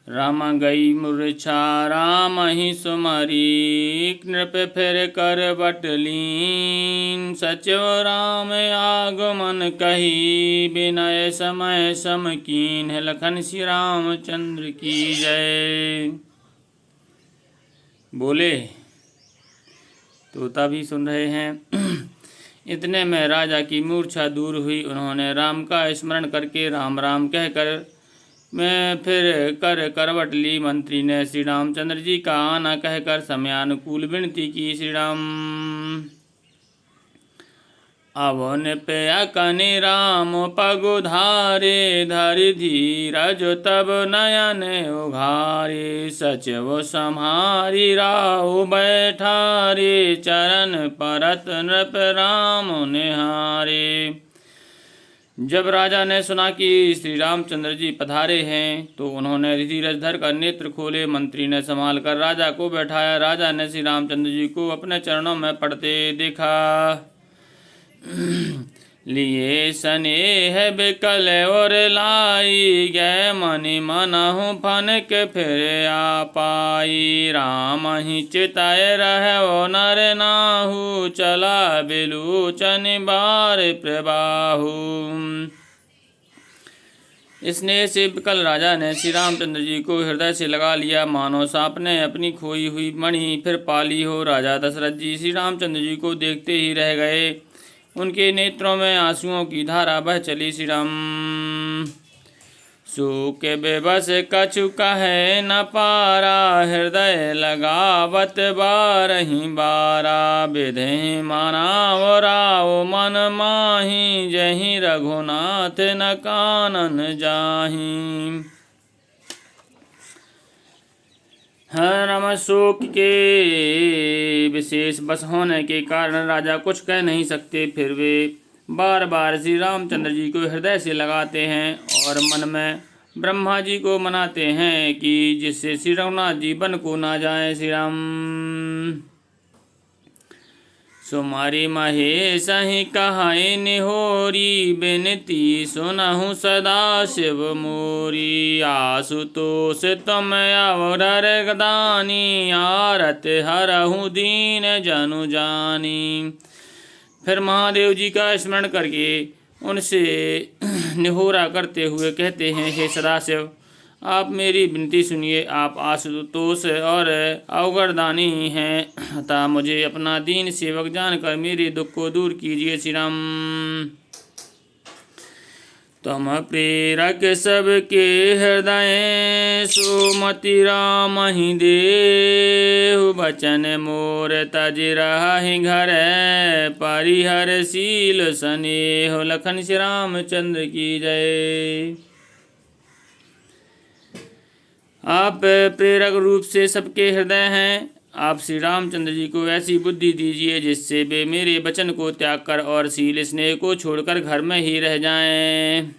राम गई मूर्छा राम ही सुमरी, नृप फिर कर बटलीन। सचिव राम आगमन कही, विनय समय सम कीन। लखन श्री रामचंद्र की जय। बोले। तोता भी सुन रहे हैं। इतने में राजा की मूर्छा दूर हुई। उन्होंने राम का स्मरण करके राम राम कहकर मैं फिर कर करवट ली। मंत्री ने श्री रामचंद्र जी का आना कहकर समयानुकूल विनती की। श्री राम अवन पे अकनि राम पगुधारे, धरि धीरज तब नयन उघारे। सचिव सम्हारी राहु बैठारे, चरण परत नृप राम निहारे। जब राजा ने सुना कि श्री रामचंद्र जी पधारे हैं तो उन्होंने धीरज धर कर नेत्र खोले। मंत्री ने संभाल कर राजा को बैठाया। राजा ने श्री रामचंद्र जी को अपने चरणों में पड़ते देखा। लिए स्नेह बिकल और लाई, गए मनि मनहु फनक फिर आ पाई। राम ही चिताए रहो नर नाहु, चला बिलोचन बार प्रबाहु। स्नेह से विकल राजा ने श्री रामचंद्र जी को हृदय से लगा लिया, मानो सांप ने अपनी खोई हुई मणि फिर पाली हो। राजा दशरथ जी श्री रामचंद्र जी को देखते ही रह गए। उनके नेत्रों में आंसुओं की धारा बह चली। श्री राम शोक बेबस कछु कहे न पारा, हृदय लगावत बारहि बारा। विधि मानाव राव मन माही, जहि रघुनाथ न कानन जाही। राम शोक के विशेष बस होने के कारण राजा कुछ कह नहीं सकते। फिर वे बार बार श्री रामचंद्र जी को हृदय से लगाते हैं और मन में ब्रह्मा जी को मनाते हैं कि जिससे श्री रघुनाथ जी वन को ना जाए। श्री राम सुमारी महेश ही कहाई निहोरी, बिनती सुनहु सदा शिव मोरी। आशुतोष तुम अवधर गदानी, आरत हरहु दीन जनु जानी। फिर महादेव जी का स्मरण करके उनसे निहोरा करते हुए कहते हैं, हे सदाशिव आप मेरी विनती सुनिए। आप आशुतोष और अवगरदानी हैं, अतः मुझे अपना दीन सेवक जानकर मेरे दुख को दूर कीजिए। श्री राम तुम प्रेरक सबके हृदय, सुमति राम ही देहु। बचन मोर तज रहि घर, परिहर शील स्नेह। लखन श्री रामचंद्र की जय। आप प्रेरक रूप से सबके हृदय हैं। आप श्री रामचंद्र जी को ऐसी बुद्धि दीजिए जिससे वे मेरे वचन को त्याग कर और शील स्नेह को छोड़कर घर में ही रह जाएं।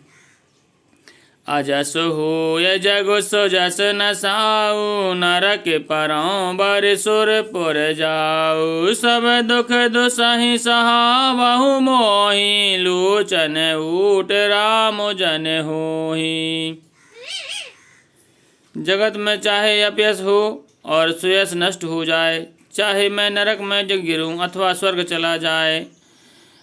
अजस होय जग सुजस न साऊ, नरक परौ बर सुरपुर जाऊ। सब दुख दुसहि सहावहु मोहि, लोचन ऊट राम जन होहि। जगत में चाहे अपयश हो और सुयश नष्ट हो जाए, चाहे मैं नरक में गिरूं अथवा स्वर्ग चला जाए,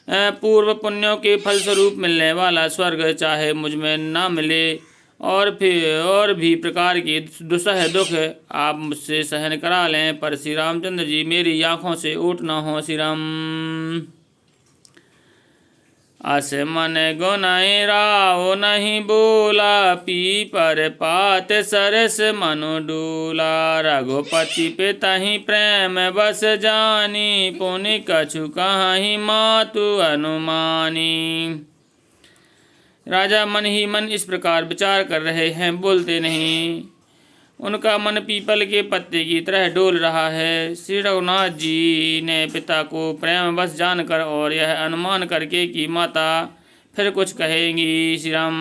पूर्व पुण्यों के फलस्वरूप मिलने वाला स्वर्ग चाहे मुझ में ना मिले, और फिर और भी प्रकार के दुसह दुख आप मुझसे सहन करा लें, पर श्री रामचंद्र जी मेरी आँखों से ओट ना हो। श्री राम अस मन गुनाई राव नहीं बोला, पी पर पात सरस मनु डूला। रघुपति पितहि प्रेम बस जानी, पुनि कछु कहि मातु अनुमानी। राजा मन ही मन इस प्रकार विचार कर रहे हैं, बोलते नहीं। उनका मन पीपल के पत्ते की तरह डोल रहा है। श्री रघुनाथ जी ने पिता को प्रेम बस जानकर और यह अनुमान करके कि माता फिर कुछ कहेंगी। श्री राम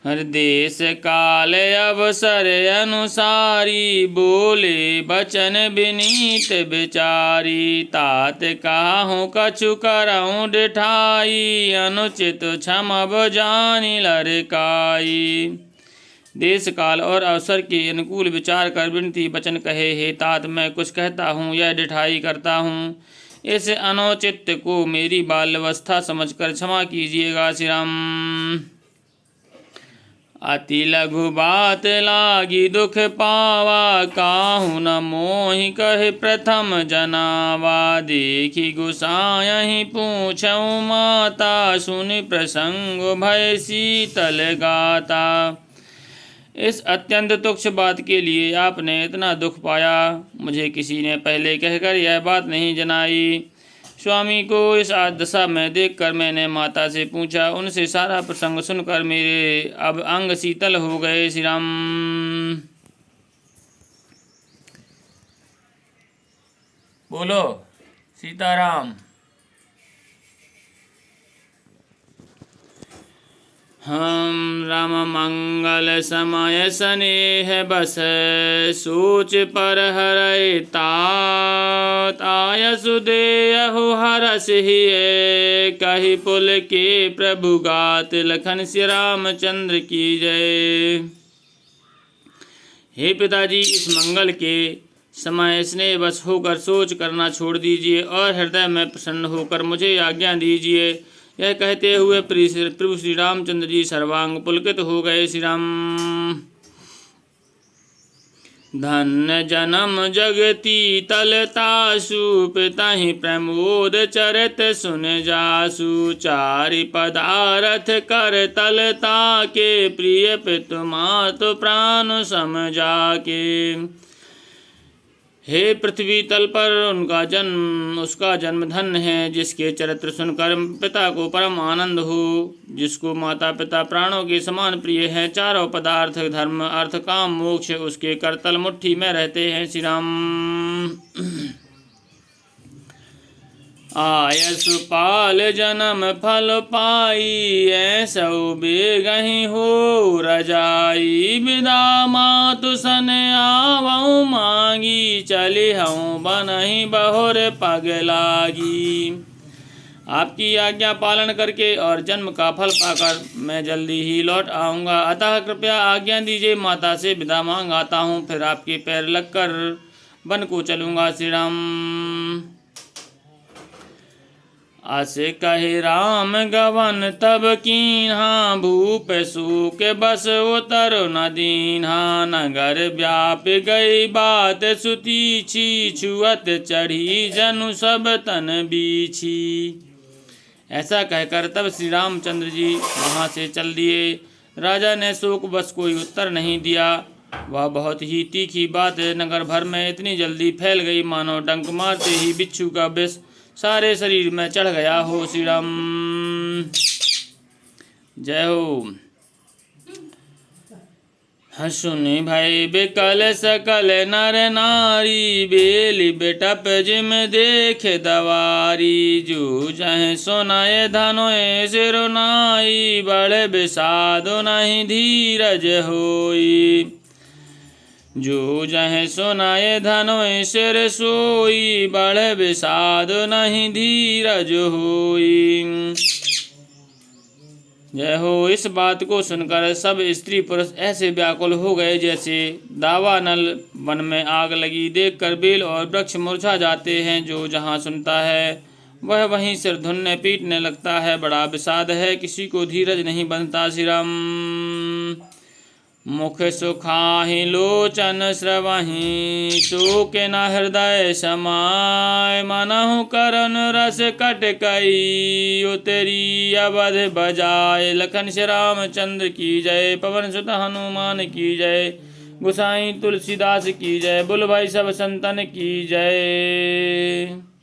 हर देश काल अवसर अनुसारी, बोले बचन विनीत विचारी। तात काहूँ कछु करऊँ डिठाई, अनुचित क्षमब जानि लरकाई। देश काल और अवसर के अनुकूल विचार कर विनती वचन कहे, हे तात मैं कुछ कहता हूँ यह डिठाई करता हूँ, इस अनुचित को मेरी बाल्यावस्था समझकर क्षमा कीजिएगा श्री राम। अति लघु बात लागी दुख पावा, काहू न मोहि कहे प्रथम जनावा। देखी गुसायहि पूछऊँ माता, सुनि प्रसंग भय शीतल गाता। इस अत्यंत तुच्छ बात के लिए आपने इतना दुख पाया, मुझे किसी ने पहले कहकर यह बात नहीं जनाई। स्वामी को इस दशा में देखकर मैंने माता से पूछा, उनसे सारा प्रसंग सुनकर मेरे अब अंग शीतल हो गए श्री राम। बोलो सीताराम। हम राम मंगल समय स्नेह बस, सोच पर हरै तात। आयसु देहु हरस हिय, कहि पुल के प्रभु गात। लखन श्री रामचंद्र की जय। हे पिताजी, इस मंगल के समय स्नेह बस होकर सोच करना छोड़ दीजिए और हृदय में प्रसन्न होकर मुझे आज्ञा दीजिए। यह कहते हुए प्रभु श्री रामचंद्र जी सर्वांग पुलकित हो गए श्री राम। धन्य जन्म जगती तलतासु, पिताहि प्रमोद चरित सुन जासु। चारि पदारथ कर तलता के, प्रिय पितु मातु प्राण सम जाके। हे पृथ्वी तल पर उसका जन्म धन्य है, जिसके चरित्र सुनकर पिता को परम आनंद हो, जिसको माता पिता प्राणों के समान प्रिय है। चारों पदार्थ धर्म अर्थ काम मोक्ष उसके करतल मुट्ठी में रहते हैं श्री राम। आयसु पाल जन्म फल पाई, ऐसौ बेगहि हो रजाई। विदा मातु सन आवऊँ मांगी, चलिहऊँ बनहि बहुर पग लागी। आपकी आज्ञा पालन करके और जन्म का फल पाकर मैं जल्दी ही लौट आऊँगा, अतः कृपया आज्ञा दीजिए। माता से विदा मांग आता हूँ, फिर आपके पैर लगकर वन को चलूँगा श्री राम। अस कहे राम गवन तब कीन्हा, भूप सूक बस उतर न दीन्हा। नगर व्याप गई बात सुतीछी, छुअत चढ़ी जनु सब तन बीछी। ऐसा कहकर तब श्री रामचंद्र जी वहाँ से चल दिए। राजा ने शोक बस कोई उत्तर नहीं दिया। वह बहुत ही तीखी बात नगर भर में इतनी जल्दी फैल गई, मानो डंक मारते ही बिच्छू का विष सारे शरीर में चढ़ गया हो श्री राम। जय हो। सुनि भय बिकल सकल नर नारी, बेली बेटप जिम देख दवारी। जो जह सोनाए धनोए सिरुनाई, बड़ विषाद नहीं धीरज होई। जो जह सोनाए धनोए सिर सोई, बड़ विषाद नहीं धीरज होई। जय हो। इस बात को सुनकर सब स्त्री पुरुष ऐसे व्याकुल हो गए जैसे दावानल वन में आग लगी देखकर बेल और वृक्ष मुरझा जाते हैं। जो जहाँ सुनता है वह वहीं सिर धुनने पीटने लगता है। बड़ा विषाद है, किसी को धीरज नहीं बनता श्री राम। मुख सुखाहि लोचन स्रवहि, शोक न हृदय समाय। मनहु करन रस कटकई, उतरी अवध बजाय। लखन श्री रामचंद्र की जय, पवन सुत हनुमान की जय, गोसाई तुलसीदास की जय, बोल भाई सब संतन की जय।